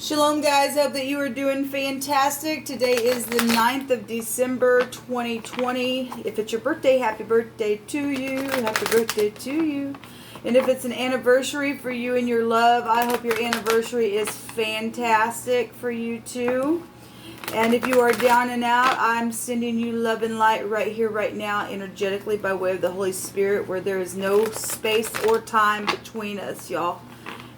Shalom, guys. Hope that you are doing fantastic. Today is the 9th of December, 2020. If it's your birthday, happy birthday to you. Happy birthday to you. And if it's an anniversary for you and your love, I hope your anniversary is fantastic for you too. And if you are down and out, I'm sending you love and light right here, right now, energetically by way of the Holy Spirit, where there is no space or time between us, y'all.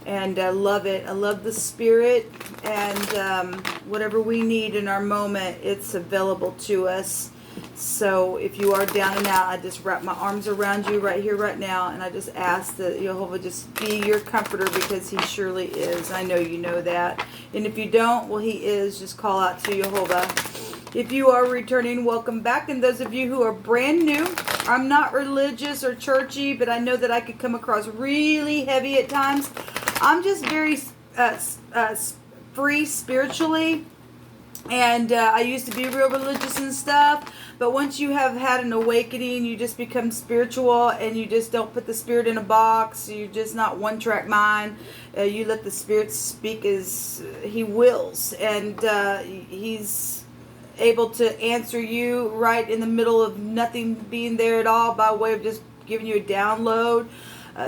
And I love it. I love the Spirit, and whatever we need in our moment, it's available to us. So if you are down and out, I just wrap my arms around you right here, right now, and I just ask that Jehovah just be your comforter, because He surely is. I know you know that. And if you don't, well, He is. Just call out to Jehovah. If you are returning, welcome back. And those of you who are brand new, I'm not religious or churchy, but I know that I could come across really heavy at times. I'm just very free spiritually, and I used to be real religious and stuff, but once you have had an awakening, you just become spiritual, and you just don't put the Spirit in a box. You're just not one-track mind. You let the Spirit speak as He wills, and He's able to answer you right in the middle of nothing being there at all, by way of just giving you a download.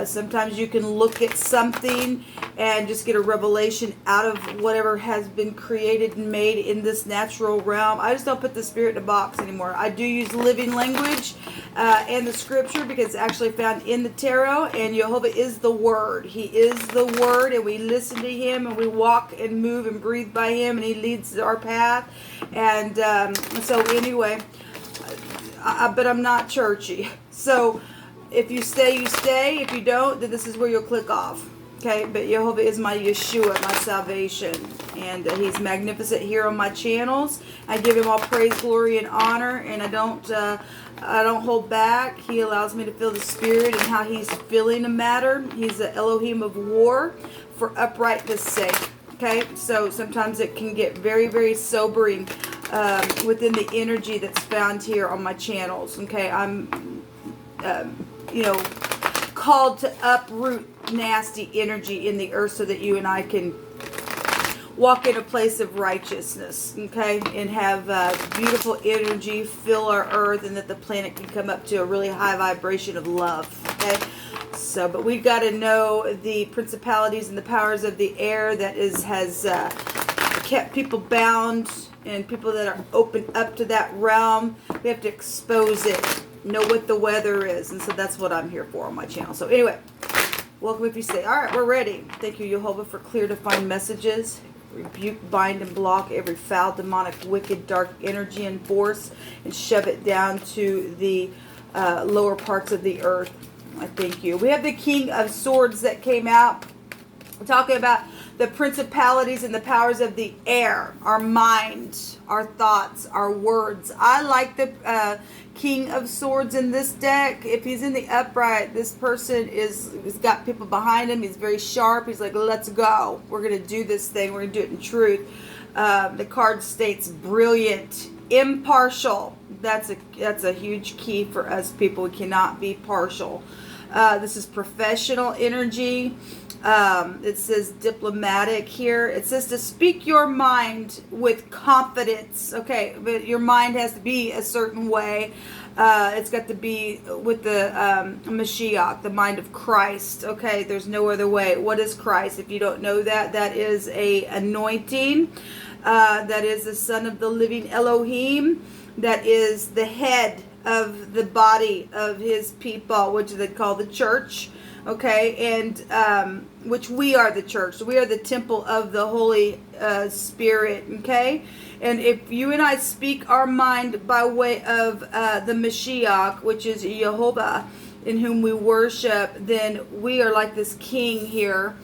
Sometimes you can look at something and just get a revelation out of whatever has been created and made in this natural realm. I just don't put the Spirit in a box anymore. I do use living language and the Scripture, because it's actually found in the tarot, and Jehovah is the Word. He is the Word, and we listen to Him, and we walk and move and breathe by Him, and He leads our path. And so anyway, but I'm not churchy. So if you stay, you stay. If you don't, then this is where you'll click off. Okay, but Jehovah is my Yeshua, my salvation. And He's magnificent here on my channels. I give Him all praise, glory, and honor. And I don't hold back. He allows me to feel the Spirit and how He's feeling the matter. He's the Elohim of war for uprightness' sake. Okay, so sometimes it can get very, very sobering within the energy that's found here on my channels. Okay, I'm called to uproot nasty energy in the earth so that you and I can walk in a place of righteousness, okay, and have beautiful energy fill our earth, and that the planet can come up to a really high vibration of love, okay. So, but we've got to know the principalities and the powers of the air that has kept people bound, and people that are open up to that realm. We have to expose it. Know what the weather is, and so that's what I'm here for on my channel. So anyway, welcome if you stay. All right, we're ready. Thank you, Jehovah, for clear, defined messages. Rebuke, bind, and block every foul, demonic, wicked, dark energy and force, and shove it down to the lower parts of the earth. I thank you. We have the King of Swords that came out, talking about the principalities and the powers of the air, our mind, our thoughts, our words. I like the King of Swords in this deck. If he's in the upright, this person has got people behind him. He's very sharp. He's like, let's go. We're going to do this thing. We're going to do it in truth. The card states brilliant, impartial. That's a huge key for us people. We cannot be partial. This is professional energy. It says diplomatic here. It says to speak your mind with confidence. Okay, but your mind has to be a certain way. It's got to be with the Mashiach, the mind of Christ. Okay, there's no other way. What is Christ? If you don't know that, that is a anointing. That is the Son of the living Elohim. That is the head of the body of His people, which they call the church. Okay, and which we are the church. So we are the temple of the Holy Spirit, okay? And if you and I speak our mind by way of the Mashiach, which is Jehovah, in whom we worship, then we are like this king here,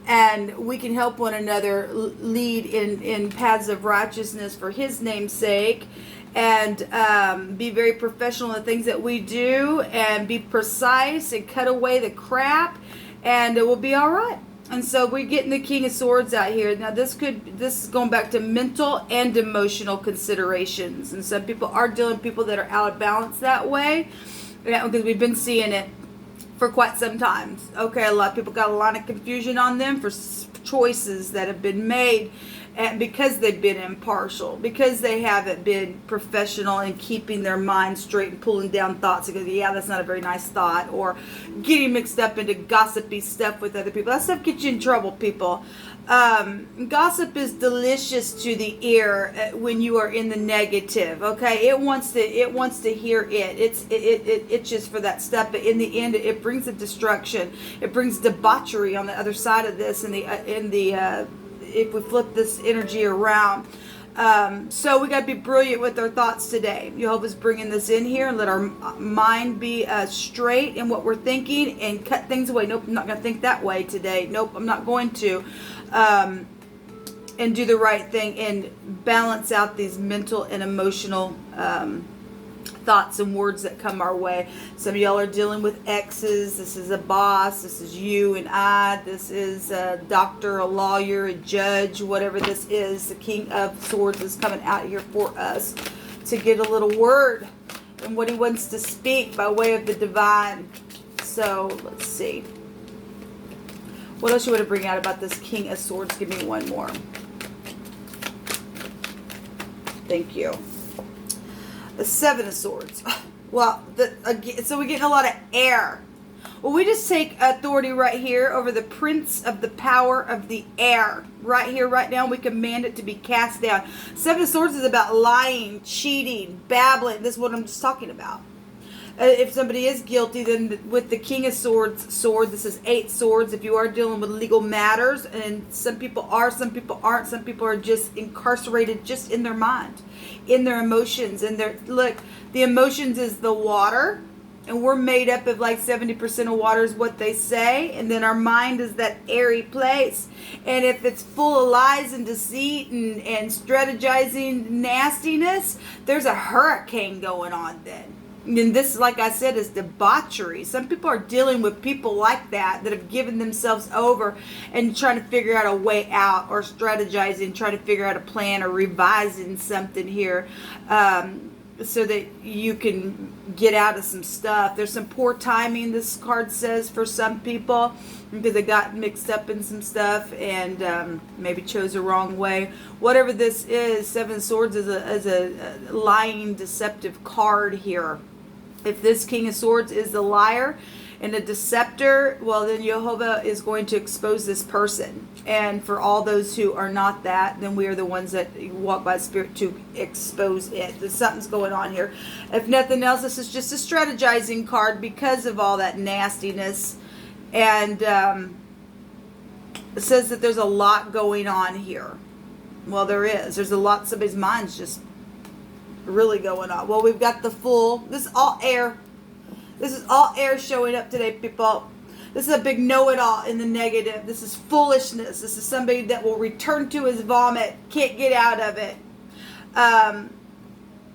and we can help one another lead in paths of righteousness for His name's sake. And be very professional in the things that we do, and be precise and cut away the crap, and it will be all right. And so we're getting the King of Swords out here. Now this is going back to mental and emotional considerations, and some people are dealing with people that are out of balance that way, because we've been seeing it. for quite some time. Okay, a lot of people got a lot of confusion on them for choices that have been made, and because they've been impartial, because they haven't been professional in keeping their mind straight and pulling down thoughts and go, yeah, that's not a very nice thought, or getting mixed up into gossipy stuff with other people. That stuff gets you in trouble, people. Gossip is delicious to the ear when you are in the negative. Okay, it wants to hear it. It itches for that stuff, but in the end, it brings a destruction. It brings debauchery on the other side of this. If we flip this energy around. So we got to be brilliant with our thoughts today. Jehovah's bringing this in here and let our mind be straight in what we're thinking and cut things away. Nope, I'm not going to think that way today. Nope, I'm not going to. And do the right thing and balance out these mental and emotional thoughts and words that come our way. Some of y'all are dealing with exes. This is a boss. This is you and I. This is a doctor, a lawyer, a judge, whatever this is. The King of Swords is coming out here for us to get a little word and what he wants to speak by way of the divine. So let's see. What else you want to bring out about this King of Swords? Give me one more. Thank you. The Seven of Swords. Well, so we're getting a lot of air. Well, we just take authority right here over the prince of the power of the air. Right here, right now, we command it to be cast down. Seven of Swords is about lying, cheating, babbling. This is what I'm just talking about. If somebody is guilty, then with the King of Swords sword, this is 8 swords. If you are dealing with legal matters, and some people are, some people aren't, some people are just incarcerated just in their mind, in their emotions. And look, the emotions is the water, and we're made up of like 70% of water is what they say, and then our mind is that airy place. And if it's full of lies and deceit and strategizing nastiness, there's a hurricane going on then. And this, like I said, is debauchery. Some people are dealing with people like that have given themselves over and trying to figure out a way out, or strategizing, trying to figure out a plan, or revising something here so that you can get out of some stuff. There's some poor timing, this card says, for some people, because they got mixed up in some stuff and maybe chose the wrong way. Whatever this is, Seven Swords is a lying, deceptive card here. If this King of Swords is the liar and a deceptor, well, then Jehovah is going to expose this person. And for all those who are not that, then we are the ones that walk by the Spirit to expose it. There's something's going on here. If nothing else, this is just a strategizing card because of all that nastiness. And it says that there's a lot going on here. Well, there is. There's a lot. Somebody's mind's just really going on. Well, we've got the full. This is all air. This is all air showing up today, people. This is a big know-it-all in the negative. This is foolishness. This is somebody that will return to his vomit. Can't get out of it.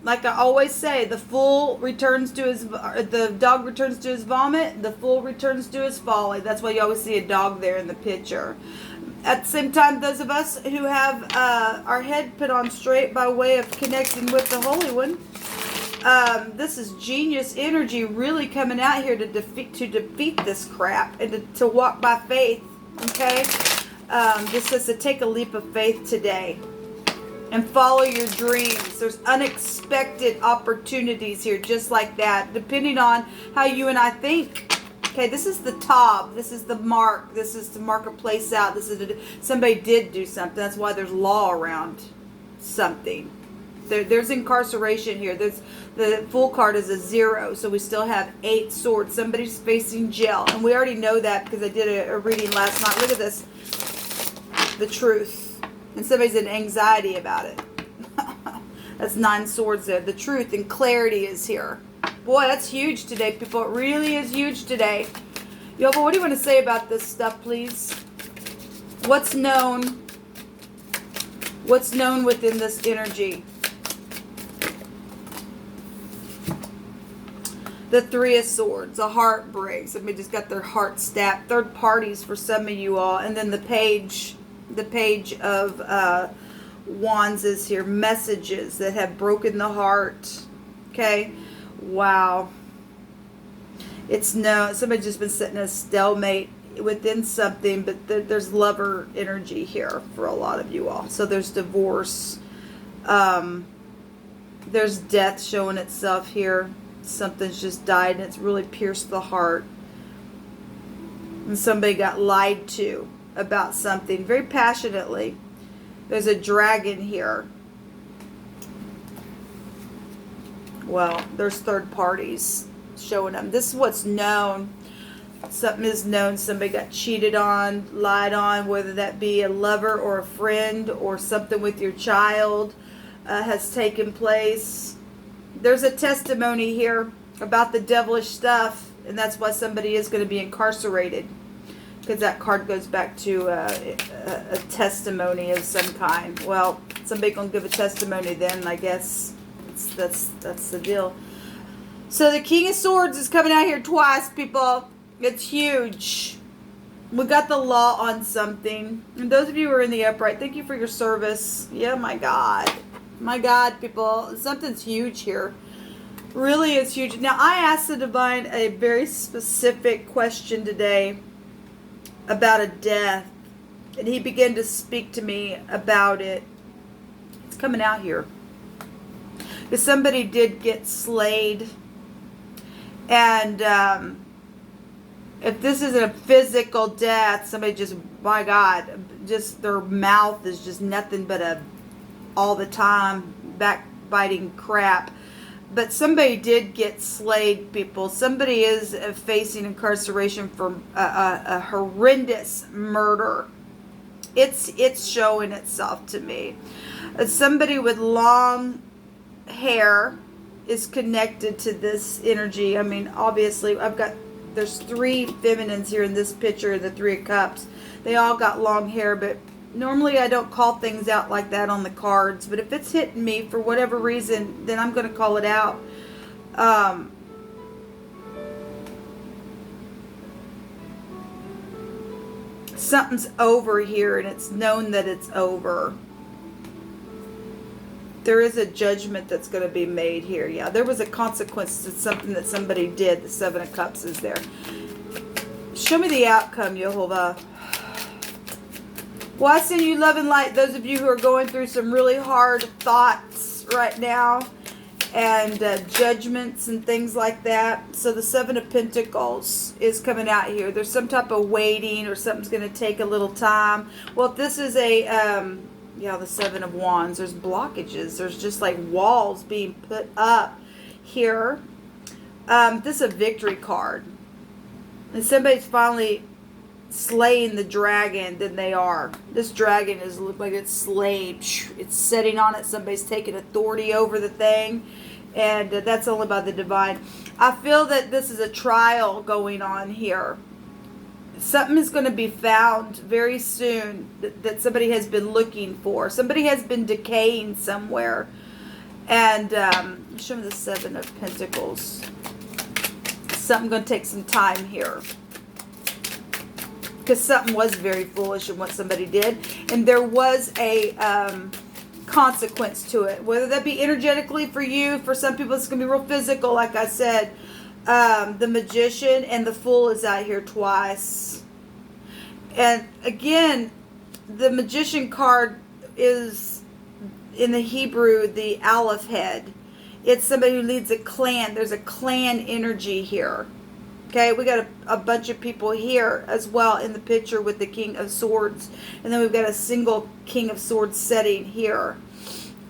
Like I always say, the dog returns to his vomit. The fool returns to his folly. That's why you always see a dog there in the picture. At the same time, those of us who have our head put on straight by way of connecting with the Holy One, this is genius energy really coming out here to defeat this crap and to walk by faith. Okay, this says to take a leap of faith today and follow your dreams. There's unexpected opportunities here, just like that, depending on how you and I think. Okay, this is the top. This is the mark. This is to mark a place out. This is somebody did do something. That's why there's law around something. There's incarceration here. The full card is a 0, so we still have 8 swords. Somebody's facing jail, and we already know that because I did a reading last night. Look at this, the truth, and somebody's in anxiety about it. That's 9 swords there. The truth and clarity is here. Boy, that's huge today, people. It really is huge today. Yo, but what do you want to say about this stuff, please? What's known? What's known within this energy? The 3 of Swords, a heartbreak. Somebody just got their heart stabbed. Third parties for some of you all. And then the page of Wands is here. Messages that have broken the heart. Okay. Wow. It's no, somebody's just been sitting in a stalemate within something, but there's lover energy here for a lot of you all. So there's divorce. There's death showing itself here. Something's just died and it's really pierced the heart. And somebody got lied to about something very passionately. There's a dragon here. Well, there's third parties showing them. This is what's known. Something is known. Somebody got cheated on, lied on, whether that be a lover or a friend or something with your child has taken place. There's a testimony here about the devilish stuff, and that's why somebody is going to be incarcerated, because that card goes back to a testimony of some kind. Well, somebody going to give a testimony then, I guess. That's the deal. So the King of Swords is coming out here twice, people. It's huge. We got the law on something. And those of you who are in the upright, thank you for your service. Yeah, my God. My God, people. Something's huge here. Really is huge. Now, I asked the Divine a very specific question today about a death. And he began to speak to me about it. It's coming out here. Because somebody did get slayed. And if this isn't a physical death, somebody just, my God, just their mouth is just nothing but a all the time backbiting crap. But somebody did get slayed, people. Somebody is facing incarceration for a horrendous murder. It's showing itself to me. Somebody with long hair is connected to this energy. I mean, obviously, there's three feminines here in this picture, the Three of Cups. They all got long hair, but normally I don't call things out like that on the cards. But if it's hitting me for whatever reason, then I'm going to call it out. Something's over here, and it's known that it's over. There is a judgment that's going to be made here. Yeah, there was a consequence to something that somebody did. The Seven of Cups is there. Show me the outcome, Jehovah. Well, I send you love and light. Those of you who are going through some really hard thoughts right now and judgments and things like that. So the Seven of Pentacles is coming out here. There's some type of waiting or something's going to take a little time. Well, if this is a... yeah, the Seven of Wands. There's blockages. There's just like walls being put up here. This is a victory card. And somebody's finally slaying the dragon than they are. This dragon is look like it's slayed. It's sitting on it. Somebody's taking authority over the thing. And that's only by the Divine. I feel that this is a trial going on here. Something is going to be found very soon that somebody has been looking for. Somebody has been decaying somewhere. And show me the Seven of Pentacles. Something going to take some time here. Because something was very foolish in what somebody did. And there was a consequence to it. Whether that be energetically for you. For some people it's going to be real physical, like I said. The Magician and the Fool is out here twice. And again, the Magician card is in the Hebrew the Aleph head. It's somebody who leads a clan. There's a clan energy here. Okay, we got a bunch of people here as well in the picture with the King of Swords. And then we've got a single King of Swords setting here.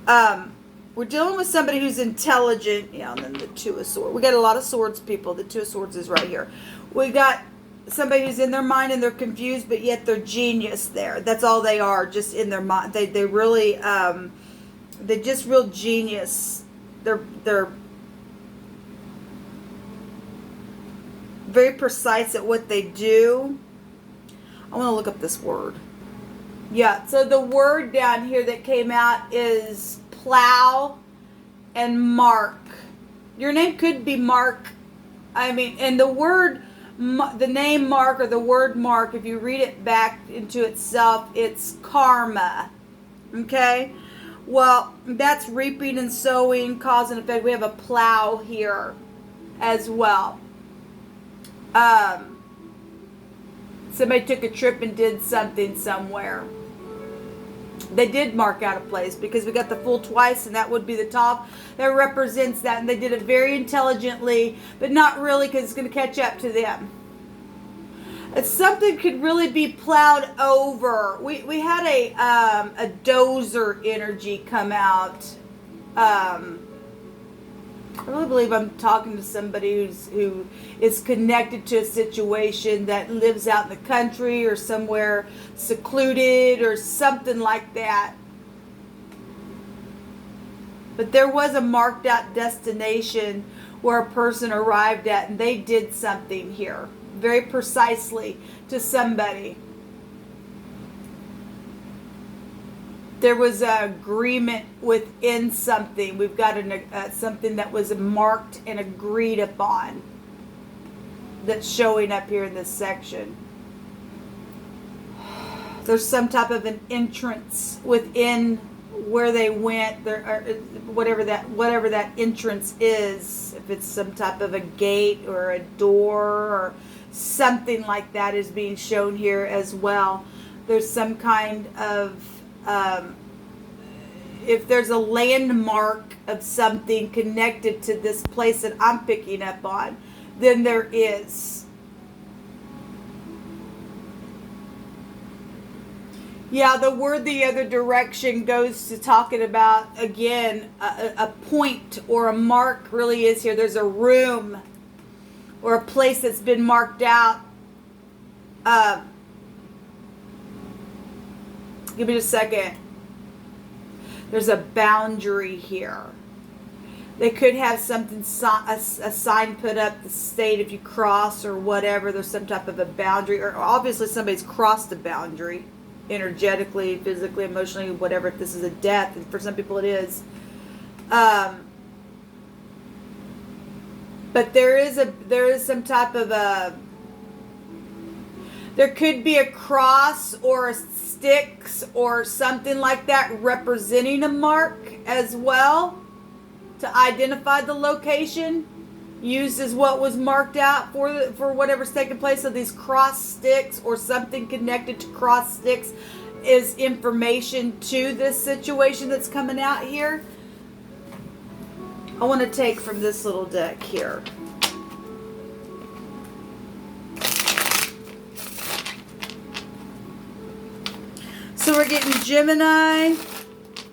We're dealing with somebody who's intelligent. Yeah, and then the Two of Swords. We got a lot of swords people. The Two of Swords is right here. We got somebody who's in their mind and they're confused, but yet they're genius there. That's all they are, just in their mind. They really, they're just real genius. They're very precise at what they do. I want to look up this word. Yeah, so the word down here that came out is plow and mark. Your name could be Mark. I mean, and the word, the name Mark or the word Mark, if you read it back into itself, it's karma. Okay? Well, that's reaping and sowing, cause and effect. We have a plow here as well. Somebody took a trip and did something somewhere. They did mark out a place because we got the full twice, and that would be the top. That represents that, and they did it very intelligently, but not really, because it's going to catch up to them. Something could really be plowed over. We had a dozer energy come out. I really believe I'm talking to somebody who is connected to a situation that lives out in the country or somewhere secluded or something like that. But there was a marked out destination where a person arrived at, and they did something here very precisely to somebody. There was an agreement within something. We've got something that was marked and agreed upon that's showing up here in this section. There's some type of an entrance within where they went, there, or whatever that entrance is. If it's some type of a gate or a door or something like that is being shown here as well. There's some kind of if there's a landmark of something connected to this place that I'm picking up on, then there is. Yeah, the word the other direction goes to talking about, again, a point or a mark really is here. There's a room or a place that's been marked out. Give me just a second. There's a boundary here. They could have something, a sign put up, the state if you cross or whatever. There's some type of a boundary, or obviously somebody's crossed a boundary, energetically, physically, emotionally, whatever. If this is a death, and for some people it is. But there is some type of a. There could be a cross or a sticks or something like that representing a mark as well to identify the location, used as what was marked out for whatever's taking place. So these cross sticks or something connected to cross sticks is information to this situation that's coming out here. I want to take from this little deck here. So we're getting Gemini.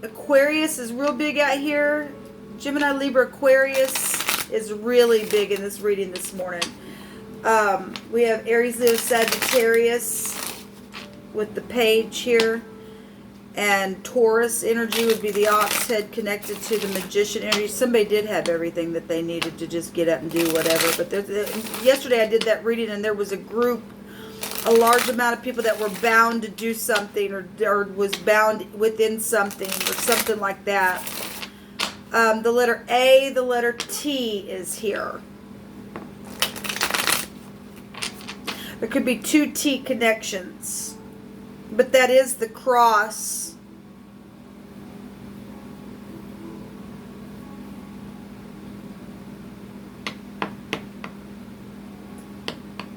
Aquarius is real big out here. Gemini, Libra, Aquarius is really big in this reading this morning. We have Aries, Leo, Sagittarius with the page here. And Taurus energy would be the ox head connected to the magician energy. Somebody did have everything that they needed to just get up and do whatever. But yesterday I did that reading, and there was a group, a large amount of people that were bound to do something, or was bound within something, or something like that. The letter A, the letter T is here. There could be two T connections, but that is the cross.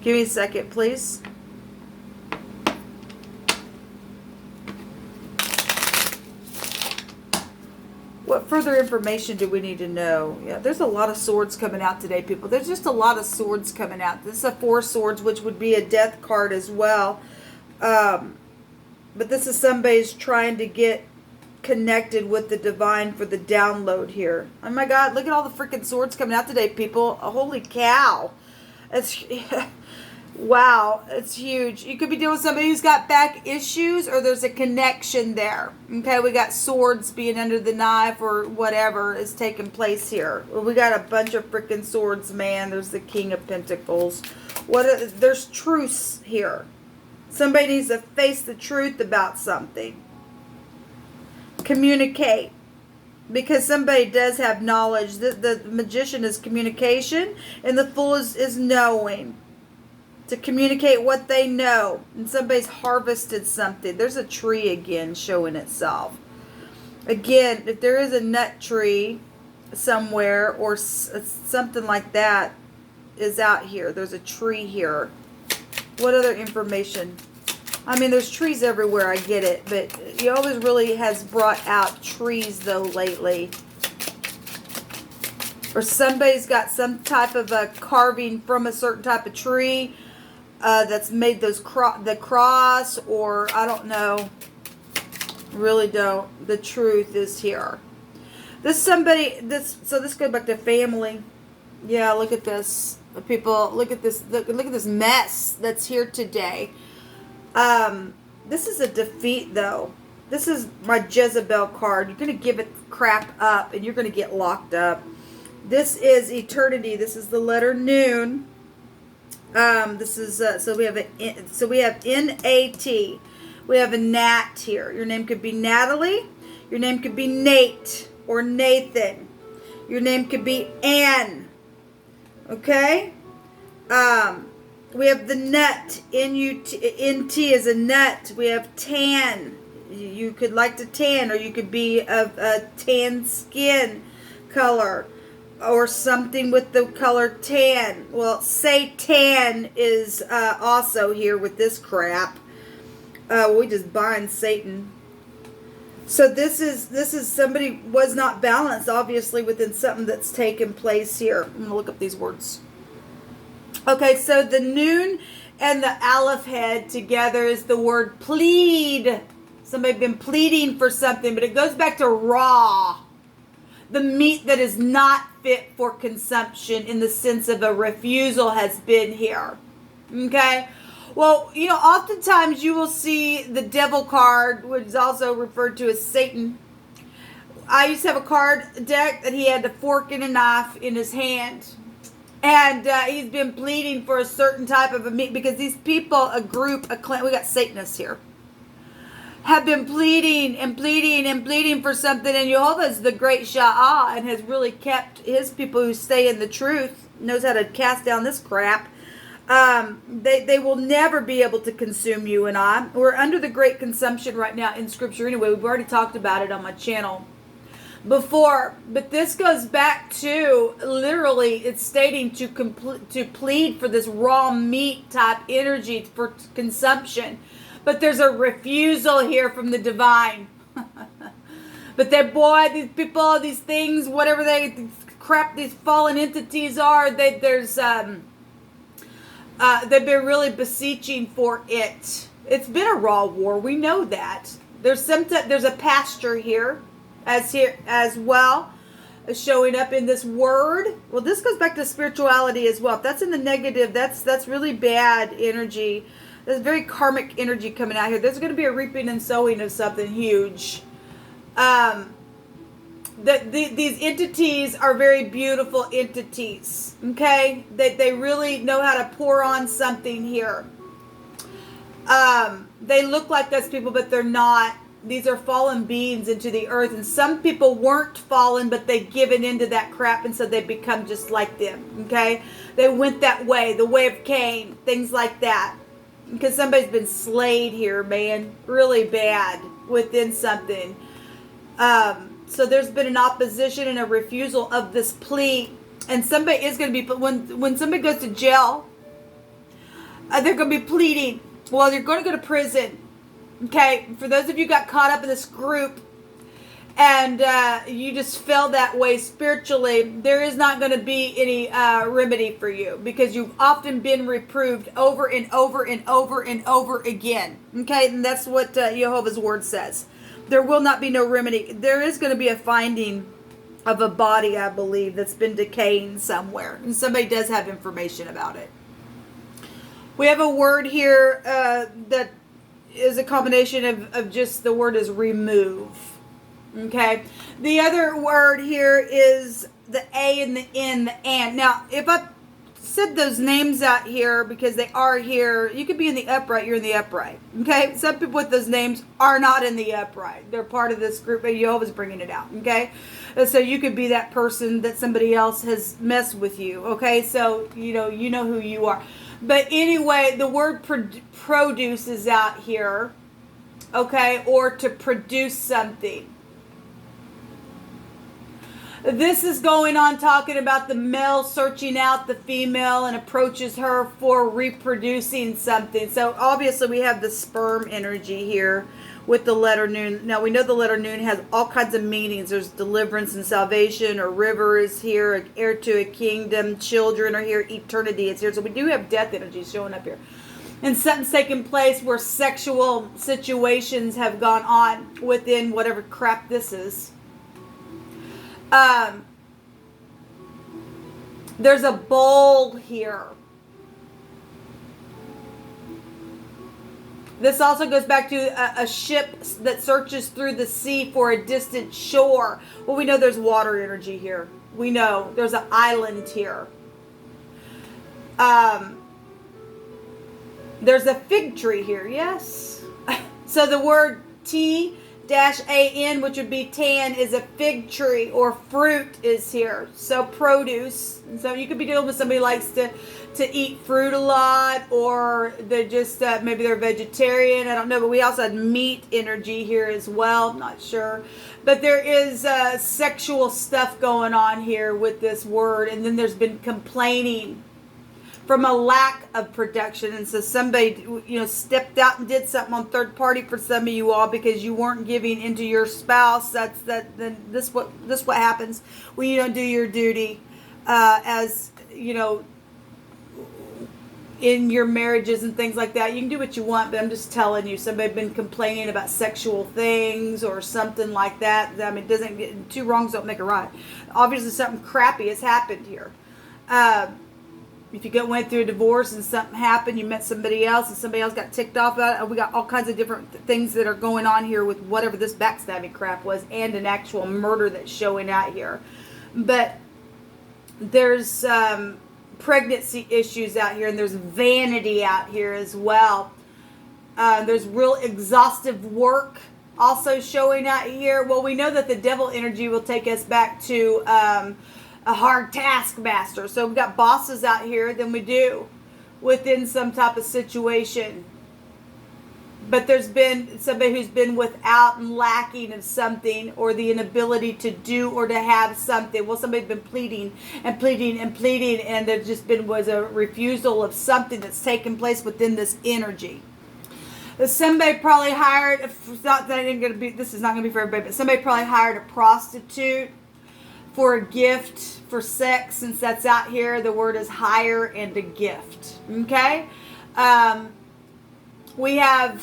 Give me a second, please. What further information do we need to know? Yeah, there's a lot of swords coming out today, people. There's just a lot of swords coming out. This is a 4 swords, which would be a death card as well. But this is somebody's trying to get connected with the divine for the download here. Oh my God, look at all the freaking swords coming out today, people. Oh, holy cow. It's... Wow, it's huge. You could be dealing with somebody who's got back issues, or there's a connection there. Okay, we got swords being under the knife or whatever is taking place here. We got a bunch of freaking swords, man. There's the King of Pentacles. There's truce here. Somebody needs to face the truth about something. Communicate. Because somebody does have knowledge. The magician is communication, and the fool is knowing. To communicate what they know. And somebody's harvested something. There's a tree again showing itself. Again, if there is a nut tree somewhere or something like that, is out here? There's a tree here. What other information? I mean, there's trees everywhere, I get it, but Jehovah's really has brought out trees, though, lately. Or somebody's got some type of a carving from a certain type of tree that's made those the cross, or I don't know. Really don't. The truth is here. So this goes back to family. Yeah, look at this. People, look at this. Look at this mess that's here today. This is a defeat, though. This is my Jezebel card. You're going to give it crap up, and you're going to get locked up. This is eternity. This is the letter noon. This is so we have NAT. We have a Nat here. Your name could be Natalie. Your name could be Nate or Nathan. Your name could be Ann. Okay? We have the nut. N-T is a nut. We have tan. You could like to tan, or you could be of a tan skin color, or something with the color tan. Well, Satan is also here with this crap. We just bind Satan. So this is somebody was not balanced, obviously, within something that's taken place here. I'm going to look up these words. Okay, so the noon and the aleph head together is the word plead. Somebody been pleading for something, but it goes back to raw. The meat that is not fit for consumption in the sense of a refusal has been here. Okay? Well, oftentimes you will see the devil card, which is also referred to as Satan. I used to have a card deck that he had a fork and a knife in his hand. And he's been pleading for a certain type of a meat, because these people, a group, a clan, we got Satanists here, have been pleading and pleading and pleading for something. And Jehovah is the great Sha'ah and has really kept his people who stay in the truth, knows how to cast down this crap. They will never be able to consume you and I. We're under the great consumption right now in Scripture anyway. We've already talked about it on my channel before, but this goes back to literally it's stating to plead for this raw meat type energy for consumption, but there's a refusal here from the divine. But these people, these things, whatever these fallen entities are, they've been really beseeching for it. It's been a raw war, we know that. There's a pasture here as well, showing up in this word. Well, this goes back to spirituality as well. If that's in the negative, that's really bad energy. There's very karmic energy coming out here. There's going to be a reaping and sowing of something huge. These entities are very beautiful entities. Okay, they really know how to pour on something here. They look like us people, but they're not. These are fallen beings into the earth, and some people weren't fallen, but they've given into that crap, and so they become just like them. Okay, they went that way, the way of Cain, things like that. Because somebody's been slayed here, man, really bad within something. So there's been an opposition and a refusal of this plea, and somebody is going to be, when somebody goes to jail, they're going to be pleading. Well, you're going to go to prison. Okay, for those of you who got caught up in this group and you just fell that way spiritually, there is not going to be any remedy for you, because you've often been reproved over and over and over and over again. Okay, and that's what Jehovah's Word says. There will not be no remedy. There is going to be a finding of a body, I believe, that's been decaying somewhere, and somebody does have information about it. We have a word here that is a combination of just the word is remove. Okay. The other word here is the A and the N, the and. Now, if I said those names out here because they are here, you could be in the upright, you're in the upright. Okay. Some people with those names are not in the upright. They're part of this group, but Jehovah's bringing it out. Okay. And so you could be that person that somebody else has messed with you. Okay. So, you know who you are. But anyway, the word produce is out here, okay, or to produce something. This is going on talking about the male searching out the female and approaches her for reproducing something. So obviously we have the sperm energy here with the letter Nun. Now we know the letter Nun has all kinds of meanings. There's deliverance and salvation, or river is here, heir to a kingdom, children are here, eternity is here. So we do have death energy showing up here. And something's taking place where sexual situations have gone on within whatever crap this is. There's a bowl here. This also goes back to a ship that searches through the sea for a distant shore. Well, we know there's water energy here. We know there's an island here. There's a fig tree here, yes. So the word T-A-N, which would be tan, is a fig tree, or fruit is here. So produce. And so you could be dealing with somebody who likes to eat fruit a lot, or they're just, maybe they're vegetarian. I don't know, but we also had meat energy here as well. Not sure. But there is sexual stuff going on here with this word. And then there's been complaining from a lack of production. And so somebody, stepped out and did something on third party for some of you all because you weren't giving into your spouse. Then this what happens when you don't do your duty, as in your marriages and things like that. You can do what you want, but I'm just telling you, somebody's been complaining about sexual things or something like that. I mean, it doesn't get, two wrongs don't make a right. Obviously something crappy has happened here. If you went through a divorce and something happened, you met somebody else and somebody else got ticked off about it. We got all kinds of different things that are going on here with whatever this backstabbing crap was, and an actual murder that's showing out here. But there's pregnancy issues out here, and there's vanity out here as well. There's real exhaustive work also showing out here. Well, we know that the devil energy will take us back to a hard taskmaster. So we've got bosses out here than we do within some type of situation. But there's been somebody who's been without and lacking of something, or the inability to do or to have something. Well, somebody's been pleading and pleading and pleading, and there just was a refusal of something that's taken place within this energy. Somebody probably hired, this is not going to be for everybody, but somebody probably hired a prostitute for a gift, for sex, since that's out here. The word is hire and a gift. Okay? We have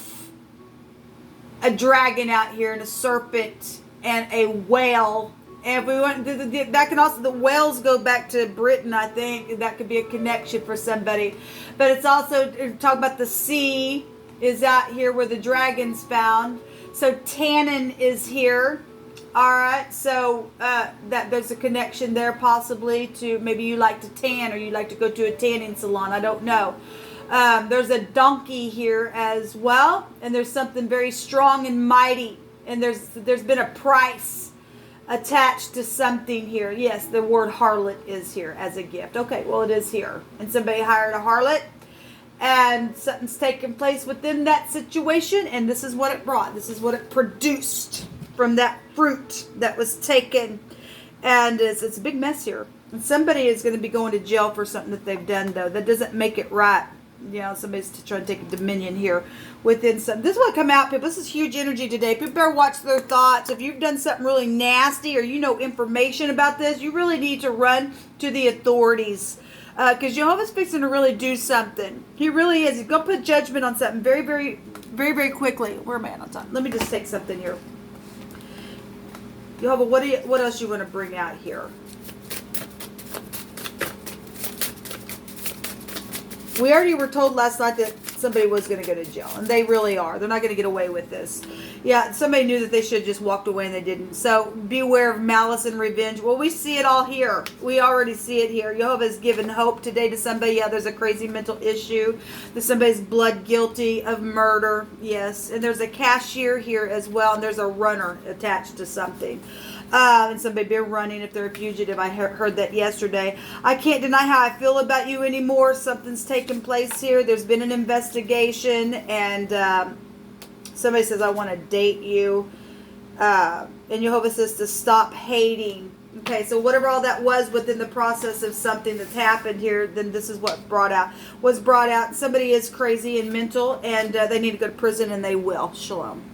a dragon out here, and a serpent, and a whale. And if we want, that can also, the whales go back to Britain, I think. That could be a connection for somebody. But it's also, talk about the sea is out here where the dragon's found. So tannin is here. All right, so that there's a connection there possibly to maybe you like to tan, or you like to go to a tanning salon. I don't know. There's a donkey here as well, and there's something very strong and mighty, and there's been a price attached to something here. Yes, the word harlot is here as a gift. Okay, well, it is here, and somebody hired a harlot, and something's taken place within that situation, and this is what it brought. This is what it produced from that fruit that was taken. And it's a big mess here. And somebody is going to be going to jail for something that they've done, though. That doesn't make it right. Somebody's trying to take a dominion here within some. This is what come out, people. This is huge energy today. People better watch their thoughts. If you've done something really nasty, or you know information about this, you really need to run to the authorities. Because Jehovah's fixing to really do something. He really is. He's going to put judgment on something very, very, very, very quickly. Where am I at on time? Let me just take something here. Jehovah, what else you want to bring out here? We already were told last night that somebody was going to go to jail, and they really are. They're not going to get away with this. Yeah, somebody knew that they should have just walked away, and they didn't. So beware of malice and revenge. Well, we see it all here. We already see it here. Jehovah has given hope today to somebody. Yeah, there's a crazy mental issue. That somebody's blood guilty of murder. Yes, and there's a cashier here as well, and there's a runner attached to something. And somebody been running if they're a fugitive. I heard that yesterday. I can't deny how I feel about you anymore. Something's taken place here. There's been an investigation, and somebody says, I want to date you. And Jehovah says to stop hating. Okay, so whatever all that was within the process of something that's happened here, then this is what was brought out. Somebody is crazy and mental, and they need to go to prison, and they will. Shalom.